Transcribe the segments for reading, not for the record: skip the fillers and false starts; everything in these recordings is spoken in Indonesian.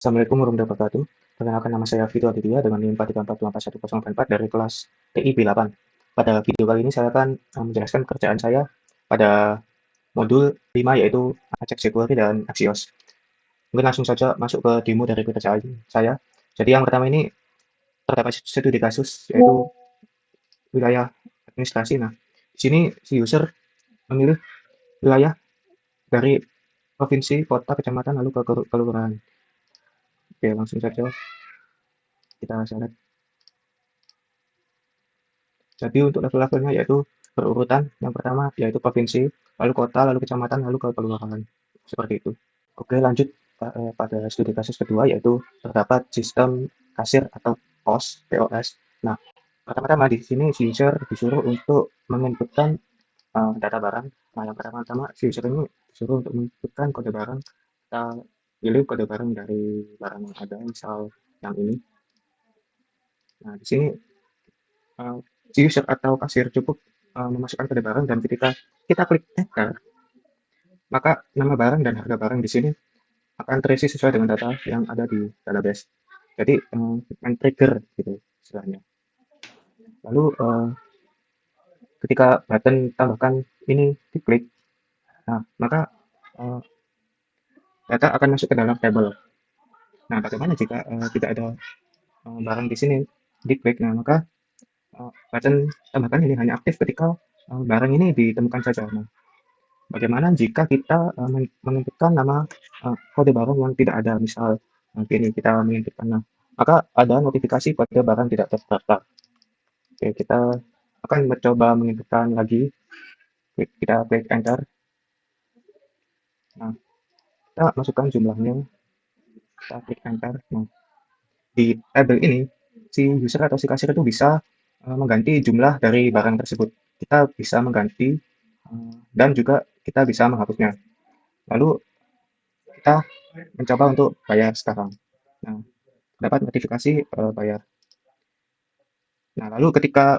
Assalamualaikum warahmatullahi wabarakatuh. Perkenalkan, nama saya Vito Aditya dengan NIM 434281044 dari kelas TI B8. Pada video kali ini saya akan menjelaskan pekerjaan saya pada modul 5, yaitu Ajax jQuery dan Axios. Mungkin langsung saja masuk ke demo dari pekerjaan saya. Jadi yang pertama ini terdapat studi kasus, yaitu wilayah administrasi. Nah, di sini si user memilih wilayah dari provinsi, kota, kecamatan, lalu ke kelurahan. Oke, langsung saja kita select. Jadi untuk level-levelnya yaitu berurutan. Yang pertama yaitu provinsi, lalu kota, lalu kecamatan, lalu ke kelurahan. Seperti itu. Oke, lanjut pada studi kasus kedua, yaitu terdapat sistem kasir atau POS. Nah, pertama-tama di sini si user disuruh untuk menginputkan data barang. Nah, yang pertama-tama si user ini disuruh untuk menginputkan kode barang. Kita pilih kode barang dari barang yang ada, misal yang ini. Nah, di sini si user atau kasir cukup memasukkan kode barang, dan ketika kita klik enter, maka nama barang dan harga barang di sini akan terisi sesuai dengan data yang ada di database. Jadi men-trigger gitu istilahnya. Lalu ketika button tambahkan ini diklik, nah maka uh, data akan masuk ke dalam table. Nah, bagaimana jika tidak ada barang di sini diklik? Nah, maka button tambahkan ini hanya aktif ketika barang ini ditemukan saja. Nah, bagaimana jika kita menginputkan nama kode barang yang tidak ada, misal ini kita menginputkan, nah, maka ada notifikasi kode barang tidak terdaftar. Oke, kita akan mencoba menginputkan lagi. Kita klik enter. Nah, kita masukkan jumlahnya. Kita klik enter. Nah, di tabel ini si user atau si kasir itu bisa mengganti jumlah dari barang tersebut. Kita bisa mengganti dan juga kita bisa menghapusnya. Lalu kita mencoba untuk bayar sekarang. Nah, dapat notifikasi bayar. Nah, lalu ketika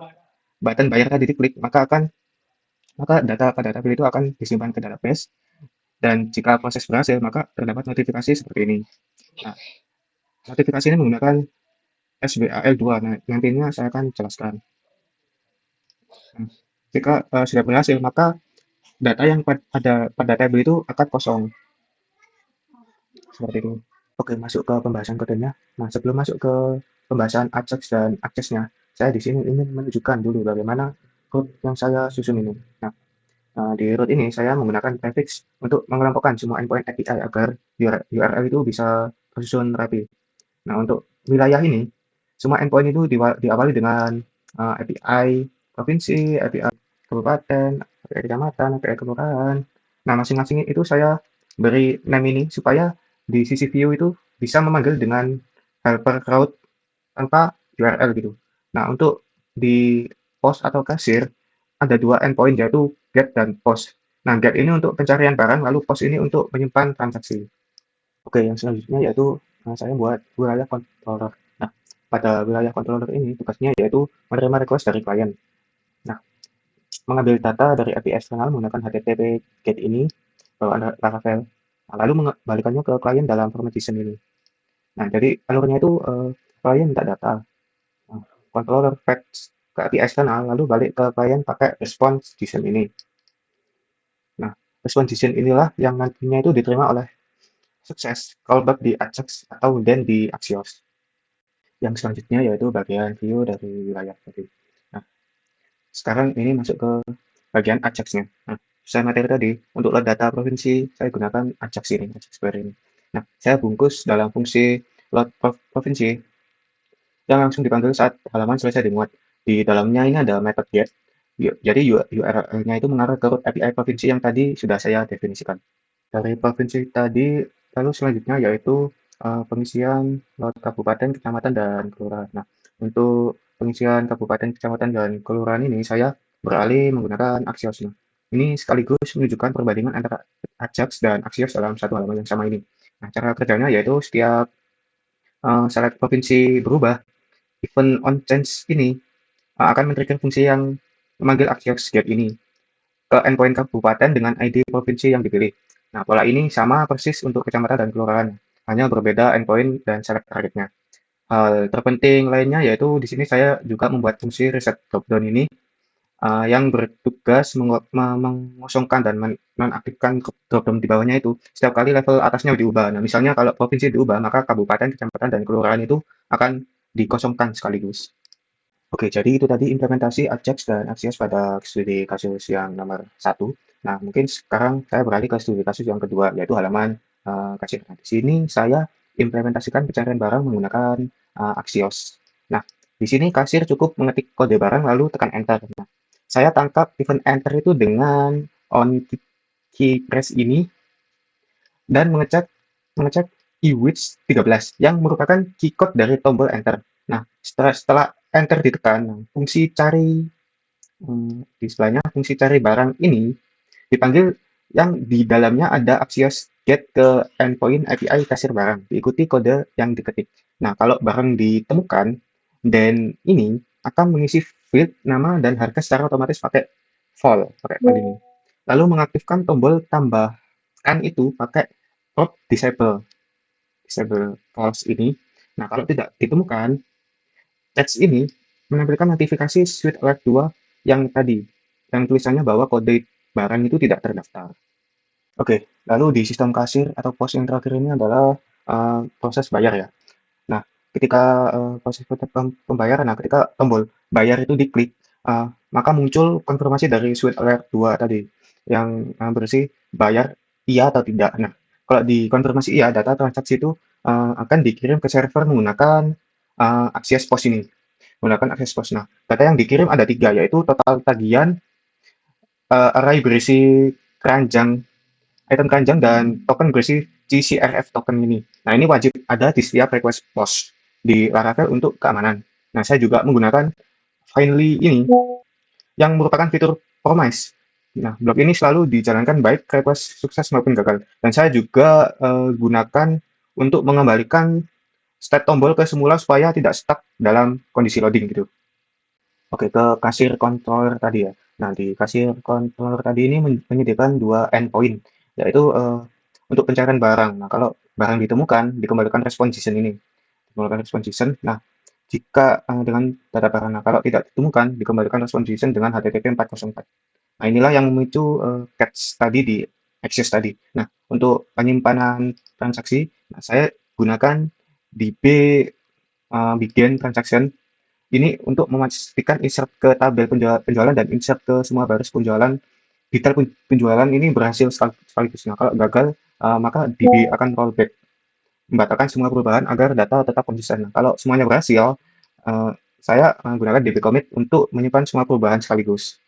button bayar tadi diklik, maka data pada tabel itu akan disimpan ke database, dan jika proses berhasil, maka terdapat notifikasi seperti ini. Nah, notifikasi ini menggunakan SBAL2. Nah, nantinya saya akan jelaskan. Nah, jika sudah berhasil, maka data yang pada tabel itu akan kosong. Seperti itu. Oke, masuk ke pembahasan kodenya. Nah, sebelum masuk ke pembahasan Ajax dan aksesnya, saya di sini ingin menunjukkan dulu bagaimana root yang saya susun ini. Nah, di root ini saya menggunakan prefix untuk mengelompokkan semua endpoint API agar URL itu bisa tersusun rapi. Nah, untuk wilayah ini, semua endpoint itu diawali dengan API provinsi, API kabupaten, API kecamatan, API kelurahan. Nah, masing-masing itu saya beri name ini supaya di sisi view itu bisa memanggil dengan helper crowd tanpa URL gitu. Nah, untuk di post atau kasir ada dua endpoint, yaitu get dan post. Nah, get ini untuk pencarian barang, lalu post ini untuk menyimpan transaksi. Oke, yang selanjutnya yaitu saya buat wilayah controller. Nah, pada wilayah controller ini tugasnya yaitu menerima request dari klien. Nah, mengambil data dari API eksternal menggunakan HTTP GET ini, bawaan Laravel. Nah, lalu mengembalikannya ke klien dalam format JSON ini. Nah, jadi alurnya itu klien minta data, nah, controller fetch ke API eksternal, lalu balik ke klien pakai response JSON ini. Nah, response JSON inilah yang nantinya itu diterima oleh sukses callback di Ajax atau dan di Axios. Yang selanjutnya yaitu bagian view dari wilayah tadi. Nah, sekarang ini masuk ke bagian Ajax-nya. Nah, saya materi tadi, untuk load data provinsi, saya gunakan Ajax ini, Ajax Square ini. Nah, saya bungkus dalam fungsi load provinsi yang langsung dipanggil saat halaman selesai dimuat. Di dalamnya ini ada method get. Jadi URL-nya itu mengarah ke root API provinsi yang tadi sudah saya definisikan. Dari provinsi tadi, lalu selanjutnya yaitu pengisian load kabupaten, kecamatan, dan kelurahan. Nah, untuk pengisian kabupaten, kecamatan, dan kelurahan ini saya beralih menggunakan Axios. Nah, ini sekaligus menunjukkan perbandingan antara Ajax dan Axios dalam satu halaman yang sama ini. Nah, cara kerjanya yaitu setiap select provinsi berubah, event on change ini akan men-trigger fungsi yang memanggil Axios get ini ke endpoint kabupaten dengan ID provinsi yang dipilih. Nah, pola ini sama persis untuk kecamatan dan kelurahan. hanya berbeda endpoint dan select targetnya. Hal terpenting lainnya yaitu di sini saya juga membuat fungsi reset dropdown ini yang bertugas mengosongkan dan menonaktifkan dropdown di bawahnya itu setiap kali level atasnya diubah. Nah, misalnya kalau provinsi diubah, maka kabupaten, kecamatan, dan kelurahan itu akan dikosongkan sekaligus. Oke, jadi itu tadi implementasi Ajax dan Axios pada studi kasus yang nomor satu. Nah, mungkin sekarang saya beralih ke studi kasus yang kedua, yaitu halaman kasir. Nah, di sini saya implementasikan pencarian barang menggunakan Axios. Nah, di sini kasir cukup mengetik kode barang lalu tekan enter. Nah, saya tangkap event enter itu dengan on key press ini dan mengecek iWidth 13 yang merupakan key code dari tombol enter. Nah, setelah enter ditekan, nah, fungsi cari di sebelahnya fungsi cari barang ini dipanggil yang di dalamnya ada Axios get ke endpoint API kasir barang, diikuti kode yang diketik. Nah, kalau barang ditemukan, dan ini akan mengisi field nama dan harga secara otomatis pakai file ini. Lalu mengaktifkan tombol tambahkan itu pakai prop disable false ini. Nah, kalau tidak ditemukan, teks ini menampilkan notifikasi Suite Alert 2 yang tadi, yang tulisannya bahwa kode barang itu tidak terdaftar. Oke, lalu di sistem kasir atau pos yang terakhir ini adalah proses bayar ya. Nah, ketika proses pembayaran, nah ketika tombol bayar itu diklik, maka muncul konfirmasi dari Suite Alert 2 tadi, yang berisi bayar iya atau tidak. Nah, kalau dikonfirmasi iya, data transaksi itu akan dikirim ke server menggunakan Axios POS ini, menggunakan Axios POS. Nah, data yang dikirim ada tiga, yaitu total tagihan, array berisi keranjang item keranjang dan token berisi GCRF token ini. Nah, ini wajib ada di setiap request post di Laravel untuk keamanan. Nah, saya juga menggunakan finally ini yang merupakan fitur promise. Nah, blok ini selalu dijalankan baik request sukses maupun gagal. Dan saya juga gunakan untuk mengembalikan state tombol ke semula supaya tidak stuck dalam kondisi loading gitu. Oke, ke kasir controller tadi ya. Nah, di kasir controller tadi ini menyediakan dua endpoint, yaitu untuk pencarian barang. Nah, kalau barang ditemukan, dikembalikan response JSON ini. Dikembalikan response JSON. Nah, jika dengan data barang, nah, kalau tidak ditemukan, dikembalikan response JSON dengan HTTP 404. Nah, inilah yang memicu catch tadi di access tadi. Nah, untuk penyimpanan transaksi, nah, saya gunakan DB begin transaction ini untuk memastikan insert ke tabel penjualan dan insert ke semua baris penjualan, detail penjualan ini berhasil sekaligus. Nah, kalau gagal, maka DB akan rollback, membatalkan semua perubahan agar data tetap konsisten. Nah, kalau semuanya berhasil, saya gunakan DB commit untuk menyimpan semua perubahan sekaligus.